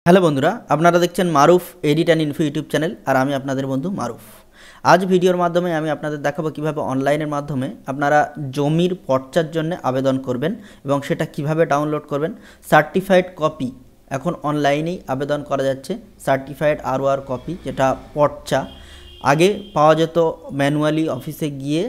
Hello বন্ধুরা, আপনারা দেখছেন Maruf edit and info YouTube channel. আর আমি আপনাদের বন্ধু মারুফ। আজ ভিডিওর মাধ্যমে আমি আপনাদের দেখাবো কিভাবে অনলাইনের মাধ্যমে আপনারা জমির পর্চার জন্য আবেদন করবেন এবং সেটা কিভাবে ডাউনলোড করবেন। সার্টিফাইড কপি এখন অনলাইনেই আবেদন করা যাচ্ছে। সার্টিফাইড আরওআর কপি, যেটা পর্চা আগে পাওয়া যেত ম্যানুয়ালি অফিসে গিয়ে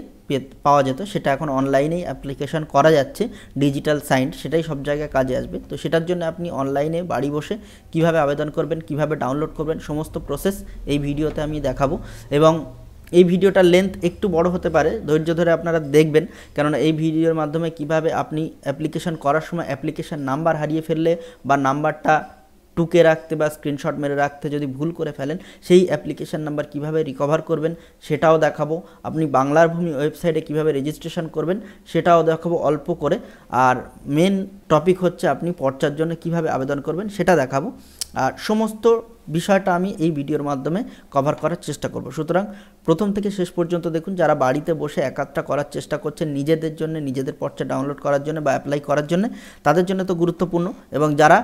পাওয়া যেত, সেটা এখন অনলাইনেই অ্যাপ্লিকেশন করা যাচ্ছে। ডিজিটাল সাইন, সেটাই সব জায়গায় কাজে আসবে। তো সেটার জন্য আপনি অনলাইনে বাড়ি বসে কিভাবে আবেদন করবেন, কিভাবে ডাউনলোড করবেন, সমস্ত প্রসেস এই ভিডিওতে আমি দেখাবো। এবং এই ভিডিওটার লেন্থ একটু বড় হতে পারে, ধৈর্য ধরে আপনারা দেখবেন, কেননা এই ভিডিওর মাধ্যমে কিভাবে আপনি অ্যাপ্লিকেশন করার সময় অ্যাপ্লিকেশন নাম্বার হারিয়ে ফেললে বা নাম্বারটা টুকে রাখতে বা স্ক্রিনশট মেরে রাখতে যদি ভুল করে ফেলেন, সেই অ্যাপ্লিকেশন নাম্বার কিভাবে রিকভার করবেন সেটাও দেখাবো। আপনি বাংলার ভূমি ওয়েবসাইটে কিভাবে রেজিস্ট্রেশন করবেন সেটাও দেখাবো অল্প করে। আর মেন টপিক হচ্ছে আপনি পর্চার জন্য কিভাবে আবেদন করবেন সেটা দেখাবো। আর সমস্ত বিষয়টা আমি এই ভিডিওর মাধ্যমে কভার করার চেষ্টা করব। সুতরাং প্রথম থেকে শেষ পর্যন্ত দেখুন। যারা বাড়িতে বসে একাত্রা করার চেষ্টা করছেন নিজেদের জন্য, নিজেদের পর্চা ডাউনলোড করার জন্য বা অ্যাপ্লাই করার জন্য, তাদের জন্য তো গুরুত্বপূর্ণ। এবং যারা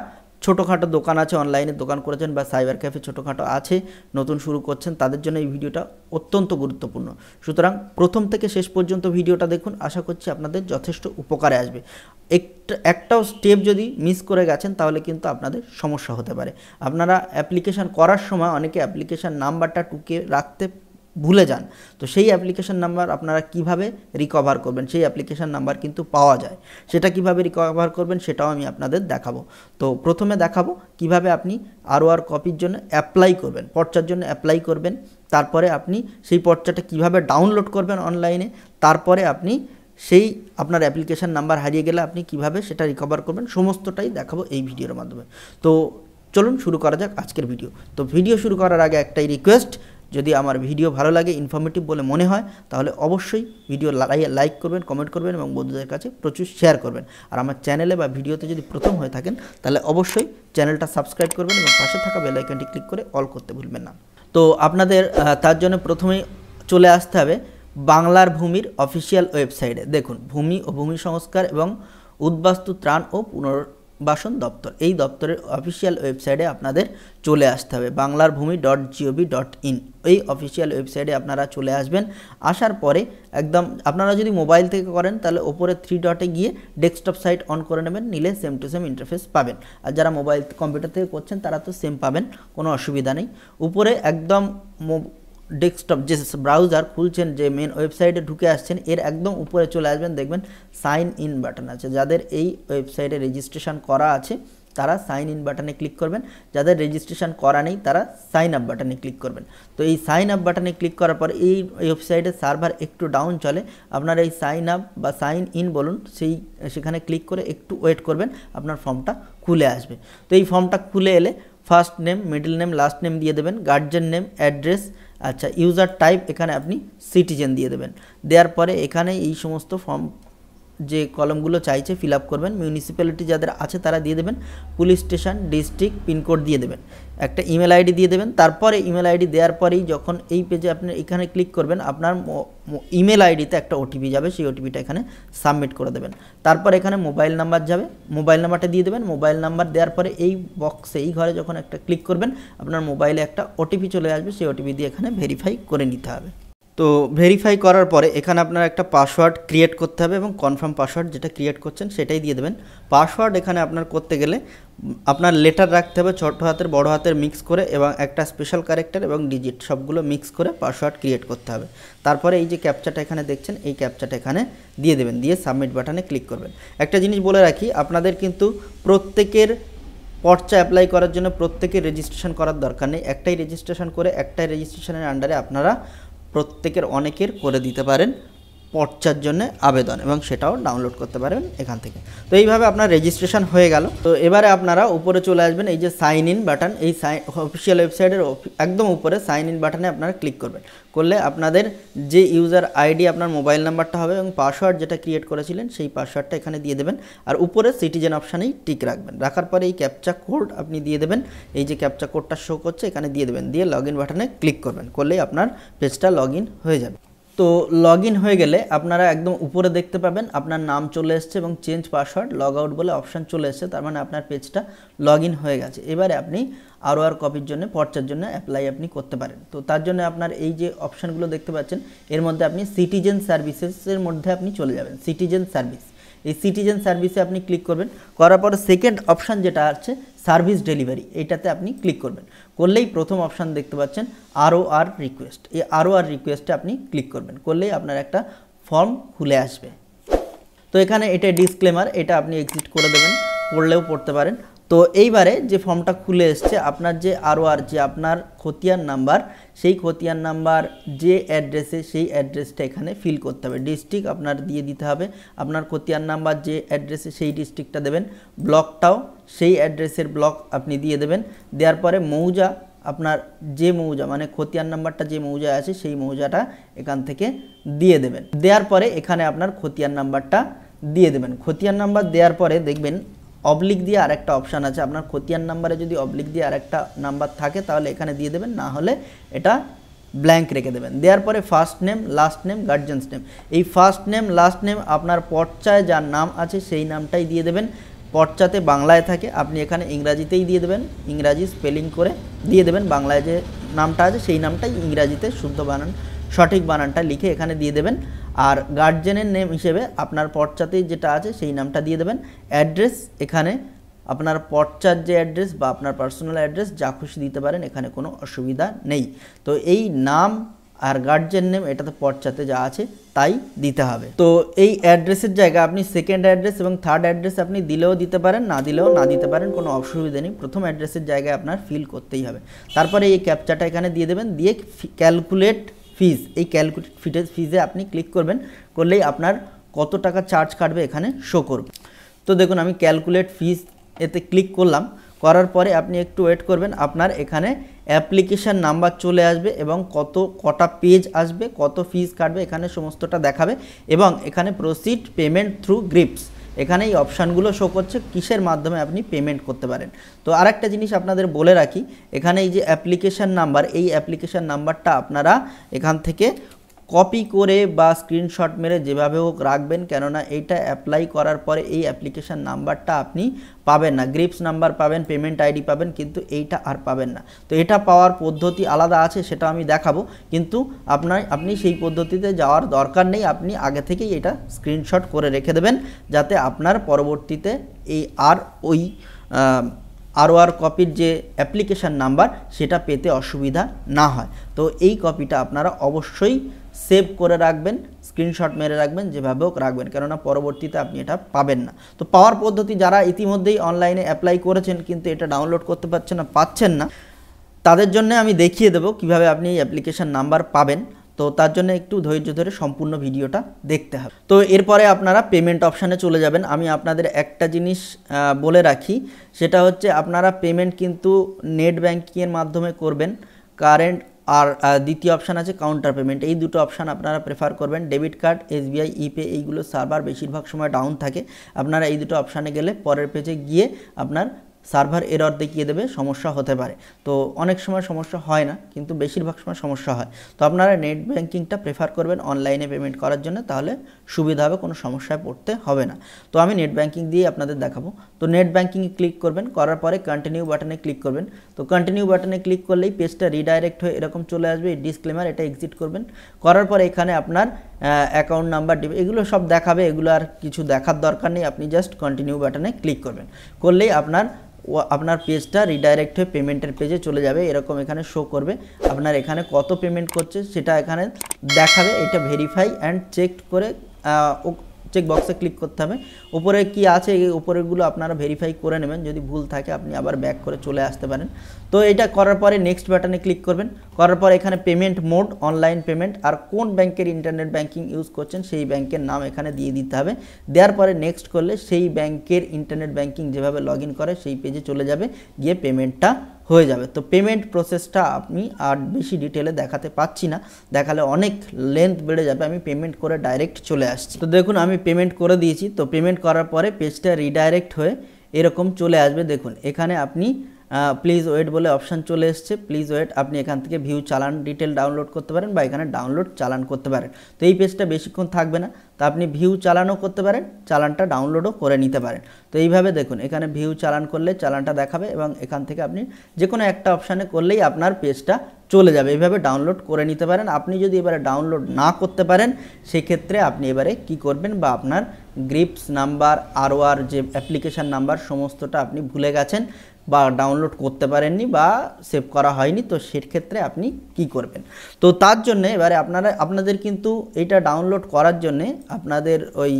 ছোটোখাটো দোকান আছে, অনলাইনে দোকান করেছেন বা সাইবার ক্যাফে ছোটোখাটো আছে, নতুন শুরু করছেন, তাদের জন্য এই ভিডিওটা অত্যন্ত গুরুত্বপূর্ণ। সুতরাং প্রথম থেকে শেষ পর্যন্ত ভিডিওটা দেখুন, আশা করছি আপনাদের যথেষ্ট উপকারে আসবে। একটাও স্টেপ যদি মিস করে গেছেন তাহলে কিন্তু আপনাদের সমস্যা হতে পারে। আপনারা অ্যাপ্লিকেশান করার সময় অনেকে অ্যাপ্লিকেশান নাম্বারটা টুকে রাখতে ভুলে যান। তো সেই অ্যাপ্লিকেশান নাম্বার আপনারা কিভাবে রিকভার করবেন, সেই অ্যাপ্লিকেশান নাম্বার কিন্তু পাওয়া যায়, সেটা কিভাবে রিকভার করবেন সেটাও আমি আপনাদের দেখাবো। তো প্রথমে দেখাবো কিভাবে আপনি আরওআর কপির জন্য অ্যাপ্লাই করবেন, পর্চার জন্য অ্যাপ্লাই করবেন। তারপরে আপনি সেই পর্চাটা কিভাবে ডাউনলোড করবেন অনলাইনে। তারপরে আপনি সেই আপনার অ্যাপ্লিকেশান নাম্বার হারিয়ে গেলে আপনি কিভাবে সেটা রিকভার করবেন, সমস্তটাই দেখাবো এই ভিডিওর মাধ্যমে। তো চলুন শুরু করা যাক আজকের ভিডিও। তো ভিডিও শুরু করার আগে একটাই রিকোয়েস্ট, যদি আমার ভিডিও ভালো লাগে, ইনফরমেটিভ বলে মনে হয়, তাহলে অবশ্যই ভিডিও লাইক করবেন, কমেন্ট করবেন এবং বন্ধুদের কাছে প্রচুর শেয়ার করবেন। আর আমার চ্যানেলে বা ভিডিওতে যদি প্রথম হয়ে থাকেন তাহলে অবশ্যই চ্যানেলটা সাবস্ক্রাইব করবেন এবং পাশে থাকা বেল আইকনটি ক্লিক করে অল করতে ভুলবেন না। তো আপনাদের তার জন্য প্রথমেই চলে আসতে হবে বাংলার ভূমির অফিসিয়াল ওয়েবসাইটে। দেখুন, ভূমি ও ভূমি সংস্কার এবং উদ্বাস্তু ত্রাণ ও পুনর্বাসন দপ্তর, এই দপ্তরের অফিসিয়াল ওয়েবসাইটে আপনাদের চলে আসতে হবে, banglarbhumi.gov.in। এই অফিসিয়াল ওয়েবসাইটে আপনারা চলে আসবেন। আসার পরে একদম আপনারা যদি মোবাইল থেকে করেন তাহলে ওপরে 3 ডটে গিয়ে ডেস্কটপ সাইট অন করে নেবেন, নিলে সেম টু সেম ইন্টারফেস পাবেন। আর যারা মোবাইল কম্পিউটার থেকে করছেন তারা তো সেম পাবেন, কোনো অসুবিধা নেই। উপরে একদম ডেস্কটপ যে ব্রাউজার খুলছেন, যে মেন ওয়েবসাইটে ঢুকে আসছেন, এর একদম উপরে চলে আসবেন, দেখবেন সাইন ইন বাটন আছে। যাদের এই ওয়েবসাইটে রেজিস্ট্রেশন করা আছে তারা সাইন ইন বাটনে ক্লিক করবেন, যাদের রেজিস্ট্রেশন করা নেই তারা সাইন আপ বাটনে ক্লিক করবেন। তো এই সাইন আপ বাটনে ক্লিক করার পর এই ওয়েবসাইটের সার্ভার একটু ডাউন চলে, আপনারা এই সাইন আপ বা সাইন ইন বলুন সেখানে ক্লিক করে একটু ওয়েট করবেন, আপনার ফর্মটা খুলে আসবে। তো এই ফর্মটা খুলে এলে first name, middle name, last name দিয়ে দেবেন, গার্জিয়ান নেম, অ্যাড্রেস, আচ্ছা ইউজার টাইপ এখানে আপনি সিটিজেন দিয়ে দেবেন। দেওয়ার পরে এখানে এই সমস্ত ফর্ম যে কলমগুলো চাইছে ফিল আপ করবেন। মিউনিসিপ্যালিটি যাদের আছে তারা দিয়ে দেবেন, পুলিশ স্টেশন, ডিস্ট্রিক্ট, পিনকোড দিয়ে দেবেন, একটা ইমেল আইডি দিয়ে দেবেন। তারপরে ইমেল আইডি দেওয়ার পরেই যখন এই পেজে আপনি এখানে ক্লিক করবেন, আপনার ইমেল আইডিতে একটা ওটিপি যাবে, সেই ওটিপিটা এখানে সাবমিট করে দেবেন। তারপর এখানে মোবাইল নাম্বার যাবে, মোবাইল নাম্বারটা দিয়ে দেবেন। মোবাইল নাম্বার দেওয়ার পরে এই বক্সে, এই ঘরে যখন একটা ক্লিক করবেন, আপনার মোবাইলে একটা ওটিপি চলে আসবে, সেই ওটিপি দিয়ে এখানে ভেরিফাই করে নিতে হবে। তো ভেরিফাই করার পরে এখানে আপনার একটা পাসওয়ার্ড ক্রিয়েট করতে হবে এবং কনফার্ম পাসওয়ার্ড যেটা ক্রিয়েট করছেন সেটাই দিয়ে দেবেন। পাসওয়ার্ড এখানে আপনার করতে গেলে আপনার লেটার রাখতে হবে, ছোট হাতের বড় হাতের মিক্স করে, এবং একটা স্পেশাল ক্যারেক্টার এবং ডিজিট সবগুলো মিক্স করে পাসওয়ার্ড ক্রিয়েট করতে হবে। তারপরে এই যে ক্যাপচাটা এখানে দেখছেন, এই ক্যাপচাটা এখানে দিয়ে দেবেন, দিয়ে সাবমিট বাটনে ক্লিক করবেন। একটা জিনিস বলে রাখি, আপনাদের কিন্তু প্রত্যেকের পর্চা অ্যাপ্লাই করার জন্য প্রত্যেকের রেজিস্ট্রেশন করার দরকার নেই। একটাই রেজিস্ট্রেশন করে, একটাই রেজিস্ট্রেশনের আন্ডারে আপনারা প্রত্যেকের অনেকের করে দিতে পারেন পর্চার জন্য আবেদন, এবং সেটাও ডাউনলোড করতে পারেন এখান থেকে। তো এইভাবে আপনার রেজিস্ট্রেশন হয়ে গেল। তো এবারে আপনারা উপরে চলে আসবেন, এই যে সাইন ইন বাটন, এই অফিসিয়াল ওয়েবসাইটের একদম উপরে সাইন ইন বাটনে আপনারা ক্লিক করবেন। করলে আপনাদের যে ইউজার আইডি আপনার মোবাইল নাম্বারটা হবে এবং পাসওয়ার্ড যেটা ক্রিয়েট করেছিলেন সেই পাসওয়ার্ডটা এখানে দিয়ে দেবেন। আর উপরে সিটিজেন অপশানেই টিক রাখবেন। রাখার পরে এই ক্যাপচা কোড আপনি দিয়ে দেবেন, এই যে ক্যাপচা কোডটা শো করছে এখানে দিয়ে দেবেন, দিয়ে লগ ইন বাটনে ক্লিক করবেন। করলেই আপনার পেজটা লগ ইন হয়ে যাবে। তো লগ ইন হয়ে গেলে আপনারা একদম উপরে দেখতে পাবেন আপনার নাম চলে এসছে এবং চেঞ্জ পাসওয়ার্ড লগ আউট বলে অপশান চলে এসছে, তার মানে আপনার পেজটা লগ ইন হয়ে গেছে। এবারে আপনি ROR কপির জন্য পর্চার জন্য অ্যাপ্লাই আপনি করতে পারেন। তো তার জন্য আপনার এই যে অপশানগুলো দেখতে পাচ্ছেন এর মধ্যে আপনি সিটিজেন সার্ভিসেসের মধ্যে আপনি চলে যাবেন। সিটিজেন সার্ভিস, এই সিটিজেন সার্ভিসে আপনি ক্লিক করবেন, করার পরে সেকেন্ড অপশান যেটা আছে সার্ভিস ডেলিভারি, এইটাতে আপনি ক্লিক করবেন। করলেই প্রথম অপশান দেখতে পাচ্ছেন ROR রিকোয়েস্ট, এই ROR রিকোয়েস্টে আপনি ক্লিক করবেন, করলেই আপনার একটা ফর্ম খুলে আসবে। তো এখানে এটা ডিসক্লেমার, এটা আপনি এক্সিট করে দেবেন, পড়লেও পড়তে পারেন। তো এইবারে যে ফর্মটা খুলে এসছে আপনার যে ROR যে আপনার খতিয়ান নাম্বার, সেই খতিয়ান নাম্বার যে অ্যাড্রেসে সেই অ্যাড্রেসটা এখানে ফিল করতে হবে। ডিস্ট্রিক্ট আপনার দিয়ে দিতে হবে, আপনার খতিয়ান নাম্বার যে অ্যাড্রেসে সেই ডিস্ট্রিক্টটা দেবেন, ব্লকটাও সেই অ্যাড্রেসের ব্লক আপনি দিয়ে দেবেন। দেওয়ার পরে মৌজা আপনার যে মৌজা মানে খতিয়ান নাম্বারটা যে মৌজায় আছে সেই মৌজাটা এখান থেকে দিয়ে দেবেন। দেওয়ার পরে এখানে আপনার খতিয়ান নাম্বারটা দিয়ে দেবেন। খতিয়ান নাম্বার দেওয়ার পরে দেখবেন অবলিক দিয়ে আরেকটা অপশান আছে, আপনার খতিয়ান নাম্বারে যদি অবলিক দিয়ে আরেকটা নাম্বার থাকে তাহলে এখানে দিয়ে দেবেন, না হলে এটা ব্ল্যাঙ্ক রেখে দেবেন। দেওয়ার পরে first name, last name, guardians name, এই ফার্স্ট নেম লাস্ট নেম আপনার পর্চায় যার নাম আছে সেই নামটাই দিয়ে দেবেন। পর্চাতে বাংলায় থাকে আপনি এখানে ইংরাজিতেই দিয়ে দেবেন, ইংরাজি স্পেলিং করে দিয়ে দেবেন। বাংলায় যে নামটা আছে সেই নামটাই ইংরাজিতে শুদ্ধ বানান সঠিক বানানটা লিখে এখানে দিয়ে দেবেন। আর গার্জেনের নেম হিসেবে আপনার পর্চাতেই যেটা আছে সেই নামটা দিয়ে দেবেন। অ্যাড্রেস এখানে আপনার পর্চার যে অ্যাড্রেস বা আপনার পার্সোনাল অ্যাড্রেস যা খুশি দিতে পারেন, এখানে কোনো অসুবিধা নেই। তো এই নাম আর গার্জেন নেম এটাতে পর্চাতে যা আছে তাই দিতে হবে। তো এই অ্যাড্রেসের জায়গায় আপনি সেকেন্ড অ্যাড্রেস এবং থার্ড অ্যাড্রেস আপনি দিলেও দিতে পারেন, না দিলেও না দিতে পারেন, কোনো অসুবিধা নেই। প্রথম অ্যাড্রেসের জায়গায় আপনার ফিল করতেই হবে। তারপরে এই ক্যাপচাটা এখানে দিয়ে দেবেন, দিয়ে ক্যালকুলেট ফিজ, এই ক্যালকুলেট ফিজে আপনি ক্লিক করবেন, করলেই আপনার কত টাকা চার্জ কাটবে এখানে শো করবে। তো দেখুন আমি ক্যালকুলেট ফিজ এতে ক্লিক করলাম, করার পরে আপনি একটু ওয়েট করবেন, আপনার এখানে অ্যাপ্লিকেশান নাম্বার চলে আসবে এবং কটা পেজ আসবে, কত ফিজ কাটবে এখানে সমস্তটা দেখাবে। এবং এখানে প্রসিড পেমেন্ট থ্রু গ্রিপস, এখানে এই অপশানগুলো শো করছে কিসের মাধ্যমে আপনি পেমেন্ট করতে পারেন। তো আরেকটা জিনিস আপনাদের বলে রাখি, এখানে এই যে অ্যাপ্লিকেশান নাম্বার, এই অ্যাপ্লিকেশান নাম্বারটা আপনারা এখান থেকে কপি করে বা স্ক্রিনশট মেরে যেভাবে হোক রাখবেন, কেননা এইটা অ্যাপ্লাই করার পরে এই অ্যাপ্লিকেশান নাম্বারটা আপনি পাবেন না। গ্রিপস নাম্বার পাবেন, পেমেন্ট আইডি পাবেন, কিন্তু এইটা আর পাবেন না। তো এটা পাওয়ার পদ্ধতি আলাদা আছে, সেটা আমি দেখাবো, কিন্তু আপনি সেই পদ্ধতিতে যাওয়ার দরকার নেই। আপনি আগে থেকেই এটা স্ক্রিনশট করে রেখে দেবেন, যাতে আপনার পরবর্তীতে এই ওই ROR কপির যে অ্যাপ্লিকেশান নাম্বার সেটা পেতে অসুবিধা না হয়। তো এই কপিটা আপনারা অবশ্যই সেভ করে রাখবেন, স্ক্রিনশট মেরে রাখবেন, যেভাবে হোক রাখবেন, কেননা পরবর্তীতে আপনি এটা পাবেন না। তো পাওয়ার পদ্ধতি যারা ইতিমধ্যেই অনলাইনে অ্যাপ্লাই করেছেন কিন্তু এটা ডাউনলোড করতে পাচ্ছেন না, তাদের জন্য আমি দেখিয়ে দেবো কিভাবে আপনি এই অ্যাপ্লিকেশান নাম্বার পাবেন। তো তার জন্য একটু ধৈর্য ধরে সম্পূর্ণ ভিডিওটা দেখতে হবে। তো এরপরে আপনারা পেমেন্ট অপশানে চলে যাবেন। আমি আপনাদের একটা জিনিস বলে রাখি, সেটা হচ্ছে আপনারা পেমেন্ট কিন্তু নেট ব্যাঙ্কিংয়ের মাধ্যমে করবেন, কারেন্ট আর দ্বিতীয় অপশান আছে কাউন্টার পেমেন্ট, এই দুটো অপশান আপনারা প্রেফার করবেন। ডেবিট কার্ড, SBI, ইপে এইগুলো সার্ভার বেশিরভাগ সময় ডাউন থাকে, আপনারা এই দুটো অপশানে গেলে পরের পেজে গিয়ে আপনার সার্ভার এরর দেখিয়ে দেবে, সমস্যা হতে পারে। তো অনেক সময় সমস্যা হয় না, কিন্তু বেশিরভাগ সময় সমস্যা হয়। তো আপনারা নেট ব্যাঙ্কিংটা প্রেফার করবেন অনলাইনে পেমেন্ট করার জন্য, তাহলে সুবিধা হবে, কোনো সমস্যায় পড়তে হবে না। তো আমি নেট ব্যাঙ্কিং দিয়ে আপনাদের দেখাবো। তো নেট ব্যাঙ্কিংয়ে ক্লিক করবেন, করার পরে কন্টিনিউ বাটনে ক্লিক করবেন। তো কন্টিনিউ বাটনে ক্লিক করলেই পেজটা রিডাইরেক্ট হয়ে এরকম চলে আসবে, এই ডিসক্লেমার, এটা এক্সিট করবেন। করার পরে এখানে আপনার অ্যাকাউন্ট নাম্বার এগুলো সব দেখাবে, এগুলো আর কিছু দেখার দরকার নেই, আপনি জাস্ট কন্টিনিউ বাটনে ক্লিক করবেন, করলেই আপনার পেজটা রিডাইরেক্ট হয়ে পেমেন্টের পেজে চলে যাবে। এরকম এখানে শো করবে, আপনার এখানে কত পেমেন্ট করছে সেটা এখানে দেখাবে। এটা ভেরিফাই অ্যান্ড চেক করে চেক বক্সে ক্লিক করতে হবে। উপরে কি আছে এই উপরেগুলো আপনারা ভেরিফাই করে নেবেন, যদি ভুল থাকে আপনি আবার ব্যাক করে চলে আসতে পারেন। তো এটা করার পরে নেক্সট বাটনে ক্লিক করবেন, করার পর এখানে পেমেন্ট মোড, অনলাইন পেমেন্ট, আর কোন ব্যাংকের ইন্টারনেট ব্যাংকিং ইউজ করছেন সেই ব্যাংকের নাম এখানে দিয়ে দিতে হবে। দেওয়ার পরে নেক্সট করলে সেই ব্যাংকের ইন্টারনেট ব্যাংকিং যেভাবে লগ ইন করে সেই পেজে চলে যাবে, গিয়ে পেমেন্টটা হয়ে যাবে। তো পেমেন্ট প্রসেসটা আমি আর বেশি ডিটেলে দেখাতে পাচ্ছি না, দেখালে অনেক লেন্থ বেড়ে যাবে, আমি পেমেন্ট করে ডাইরেক্ট চলে আসছি। তো দেখুন আমি পেমেন্ট করে দিয়েছি। তো পেমেন্ট করার পরে পেজটা রিডাইরেক্ট হয়ে এরকম চলে আসবে। দেখুন এখানে আপনি প্লিজ ওয়েট বলে অপশান চলে এসছে। প্লিজ ওয়েট, আপনি এখান থেকে ভিউ চালান ডিটেল ডাউনলোড করতে পারেন বা এখানে ডাউনলোড চালান করতে পারেন। তো এই পেজটা বেশিক্ষণ থাকবে না, তো আপনি ভিউ চালানও করতে পারেন, চালানটা ডাউনলোডও করে নিতে পারেন। তো এইভাবে দেখুন এখানে ভিউ চালান করলে চালানটা দেখাবে এবং এখান থেকে আপনি যে কোনো একটা অপশানে করলেই আপনার পেজটা চলে যাবে। এইভাবে ডাউনলোড করে নিতে পারেন। আপনি যদি এবারে ডাউনলোড না করতে পারেন সেক্ষেত্রে আপনি এবারে কি করবেন, বা আপনার গ্রিপস নাম্বার ROR যে অ্যাপ্লিকেশান নাম্বার সমস্তটা আপনি ভুলে গেছেন বা ডাউনলোড করতে পারেননি বা সেভ করা হয়নি, তো সেক্ষেত্রে আপনি কি করবেন। তো তার জন্য এবারে আপনাদের কিন্তু এটা ডাউনলোড করার জন্যে আপনাদের ওই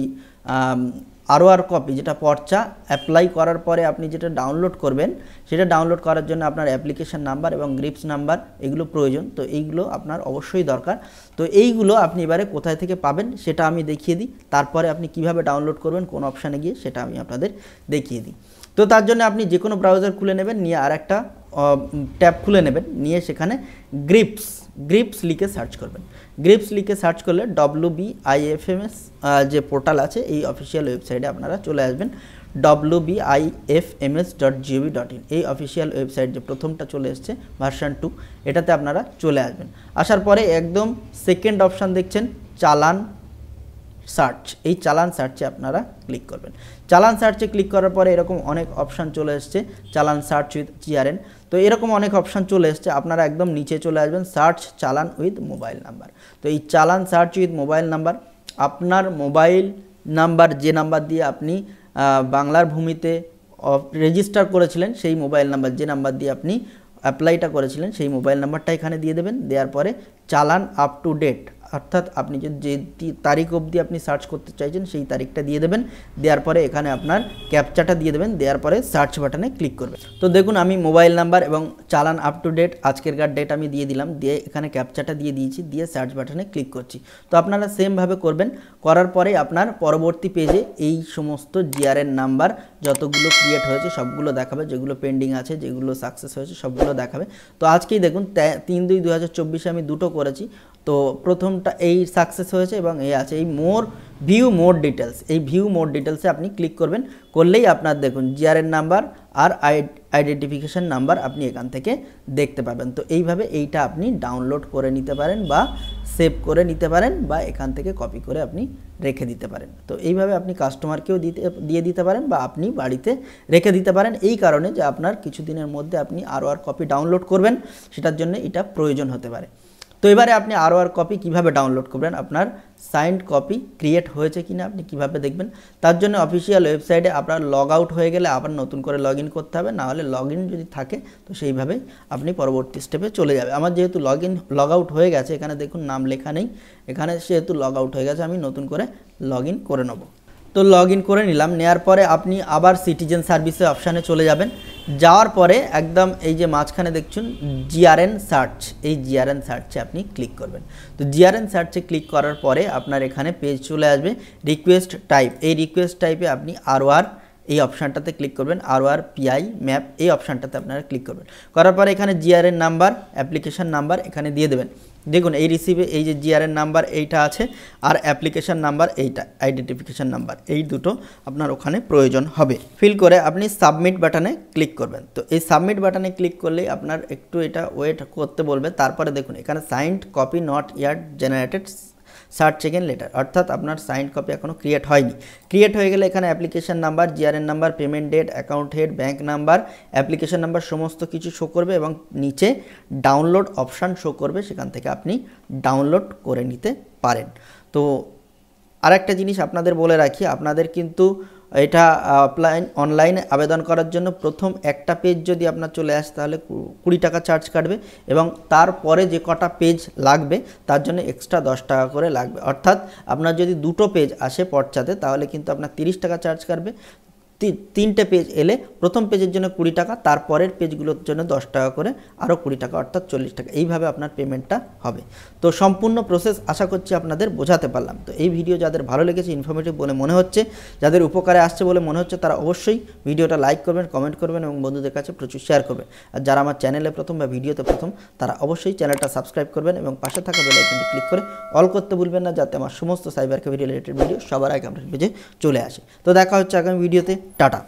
ROR কপি যেটা পর্চা অ্যাপ্লাই করার পরে আপনি যেটা ডাউনলোড করবেন, সেটা ডাউনলোড করার জন্য আপনার অ্যাপ্লিকেশান নাম্বার এবং গ্রিপস নাম্বার এগুলো প্রয়োজন। তো এইগুলো আপনার অবশ্যই দরকার। তো এইগুলো আপনি এবারে কোথায় থেকে পাবেন সেটা আমি দেখিয়ে দিই, তারপরে আপনি কিভাবে ডাউনলোড করবেন কোন অপশানে গিয়ে সেটা আমি আপনাদের দেখিয়ে দিই। তো তার জন্য আপনি যে কোনো ব্রাউজার খুলে নেবেন, নিয়ে আর একটা ট্যাব খুলে নেবেন, নিয়ে সেখানে গ্রিপস লিখে সার্চ করবেন। গ্রিপস লিখে সার্চ করলে WBIFMS যে পোর্টাল আছে এই অফিসিয়াল ওয়েবসাইটে আপনারা চলে আসবেন। WBIFMS.gov.in এই অফিসিয়াল ওয়েবসাইট যে প্রথমটা চলে এসছে ভার্সন 2, এটাতে আপনারা চলে আসবেন। আসার পরে একদম সেকেন্ড অপশান দেখছেন চালান সার্চ, এই চালান সার্চে আপনারা ক্লিক করবেন। চালান সার্চে ক্লিক করার পরে এরকম অনেক অপশান চলে এসছে, চালান সার্চ উইথ GRN। তো এরকম অনেক অপশান চলে এসছে, আপনারা একদম নিচে চলে আসবেন সার্চ চালান উইথ মোবাইল নাম্বার। তো এই চালান সার্চ উইথ মোবাইল নাম্বার, আপনার মোবাইল নাম্বার যে নাম্বার দিয়ে আপনি বাংলার ভূমিতে রেজিস্টার করেছিলেন সেই মোবাইল নাম্বার, যে নাম্বার দিয়ে আপনি অ্যাপ্লাইটা করেছিলেন সেই মোবাইল নাম্বারটা এখানে দিয়ে দেবেন। দেওয়ার পরে চালান আপ টু ডেট, অর্থাৎ আপনি যে তারিখ অবধি আপনি সার্চ করতে চাইছেন সেই তারিখটা দিয়ে দেবেন। দেওয়ার পরে এখানে আপনার ক্যাপচাটা দিয়ে দেবেন, দেওয়ার পরে সার্চ বাটনে ক্লিক করবেন। তো দেখুন আমি মোবাইল নাম্বার এবং চালান আপ টু ডেট আজকেরকার ডেট আমি দিয়ে দিলাম, দিয়ে এখানে ক্যাপচাটা দিয়ে দিয়েছি, দিয়ে সার্চ বাটনে ক্লিক করছি। তো আপনারা সেমভাবে করবেন। করার পরে আপনার পরবর্তী পেজে এই সমস্ত GRN নাম্বার যতগুলো ক্রিয়েট হয়েছে সবগুলো দেখাবে, যেগুলো পেন্ডিং আছে, যেগুলো সাকসেস হয়েছে সবগুলো দেখাবে। তো আজকেই দেখুন 3/2/2024 আমি দুটো করেছি। তো প্রথমটা এই সাকসেস হয়েছে এবং এই আছে এই ভিউ মোর ডিটেলস, এই ভিউ মোর ডিটেলসে আপনি ক্লিক করবেন। করলেই আপনার দেখুন GRN নাম্বার আর আইডেন্টিফিকেশান নাম্বার আপনি এখান থেকে দেখতে পাবেন। তো এইভাবে এইটা আপনি ডাউনলোড করে নিতে পারেন বা সেভ করে নিতে পারেন বা এখান থেকে কপি করে আপনি রেখে দিতে পারেন। তো এইভাবে আপনি কাস্টমারকেও দিয়ে দিতে পারেন বা আপনি বাড়িতে রেখে দিতে পারেন, এই কারণে যে আপনার কিছুদিনের মধ্যে আপনি ROR কপি ডাউনলোড করবেন, সেটার জন্য এটা প্রয়োজন হতে পারে। তো এবারে আপনি ROR কপি কিভাবে ডাউনলোড করবেন, আপনার সাইন্ড কপি ক্রিয়েট হয়েছে কিনা আপনি কিভাবে দেখবেন। তার জন্য অফিসিয়াল ওয়েবসাইটে আপনার লগ আউট হয়ে গেলে আবার নতুন করে লগ ইন করতে হবে, না হলে লগ ইন যদি থাকে তো সেইভাবে আপনি পরবর্তী স্টেপে চলে যাবে। আমার যেহেতু লগ আউট হয়ে গেছে, এখানে দেখুন নাম লেখা নেই, এখানে সেহেতু লগ আউট হয়ে গেছে, আমি নতুন করে লগ ইন করে নেব। তো লগ ইন করে নিলাম, নেওয়ার পরে আপনি আবার সিটিজেন সার্ভিসে অপশানে চলে যাবেন। যাওয়ার পরে একদম এই যে মাঝখানে দেখছেন GRN সার্চ, এই GRN সার্চে আপনি ক্লিক করবেন। তো GRN সার্চে ক্লিক করার পরে আপনার এখানে পেজ চলে আসবে রিকোয়েস্ট টাইপ, এই রিকোয়েস্ট টাইপে আপনি ROR এই অপশানটাতে ক্লিক করবেন, ROR PI ম্যাপ এই অপশানটাতে আপনারা ক্লিক করবেন। করার পরে এখানে GRN নাম্বার অ্যাপ্লিকেশান নাম্বার এখানে দিয়ে দেবেন। দেখুন এই রিসিভে এই যে GRN নাম্বার এইটা আছে আর অ্যাপ্লিকেশান নাম্বার এইটা আইডেন্টিফিকেশান নাম্বার, এই দুটো আপনার ওখানে প্রয়োজন হবে। ফিল করে আপনি সাবমিট বাটনে ক্লিক করবেন। তো এই সাবমিট বাটনে ক্লিক করলেই আপনার একটু এটা ওয়েট করতে বলবে। তারপরে দেখুন এখানে signed copy not yet generated search second letter, অর্থাৎ আপনার সাইন্ড কপি এখনও ক্রিয়েট হয়নি। ক্রিয়েট হয়ে গেলে এখানে application number, GRN number, payment date, account head, bank number, application number সমস্ত কিছু শো করবে এবং নিচে ডাউনলোড অপশান শো করবে, সেখান থেকে আপনি ডাউনলোড করে নিতে পারেন। তো আরেকটা জিনিস আপনাদের বলে রাখি, আপনাদের কিন্তু এটা অনলাইনে আবেদন করার জন্য প্রথম একটা পেজ যদি আপনার চলে আসে তাহলে 20 টাকা চার্জ কাটবে এবং তারপরে যে কটা পেজ লাগবে তার জন্য এক্সট্রা 10 টাকা করে লাগবে। অর্থাৎ আপনার যদি দুটো পেজ আসে পর্চাতে তাহলে কিন্তু আপনার 30 টাকা চার্জ কাটবে। তিনটে পেজ এলে প্রথম পেজের জন্য 20 টাকা, তারপরের পেজগুলোর জন্য 10 টাকা করে আরও 20 টাকা, অর্থাৎ 40 টাকা, এইভাবে আপনার পেমেন্টটা হবে। তো সম্পূর্ণ প্রসেস আশা করছি আপনাদের বোঝাতে পারলাম। তো এই ভিডিও যাদের ভালো লেগেছে, ইনফরমেটিভ বলে মনে হচ্ছে, যাদের উপকারে আসছে বলে মনে হচ্ছে, তারা অবশ্যই ভিডিওটা লাইক করবেন, কমেন্ট করবেন এবং বন্ধুদের কাছে প্রচুর শেয়ার করবেন। আর যারা আমার চ্যানেলে প্রথম বা ভিডিওতে প্রথম, তারা অবশ্যই চ্যানেলটা সাবস্ক্রাইব করবেন এবং পাশে থাকা বেল আইকনটি ক্লিক করে অল করতে ভুলবেন না, যাতে আমার সমস্ত সাইবার ক্রাইম রিলেটেড ভিডিও সবার আগে আপনার পেজে চলে আসে। তো দেখা হচ্ছে আগামী ভিডিওতে, টাটা।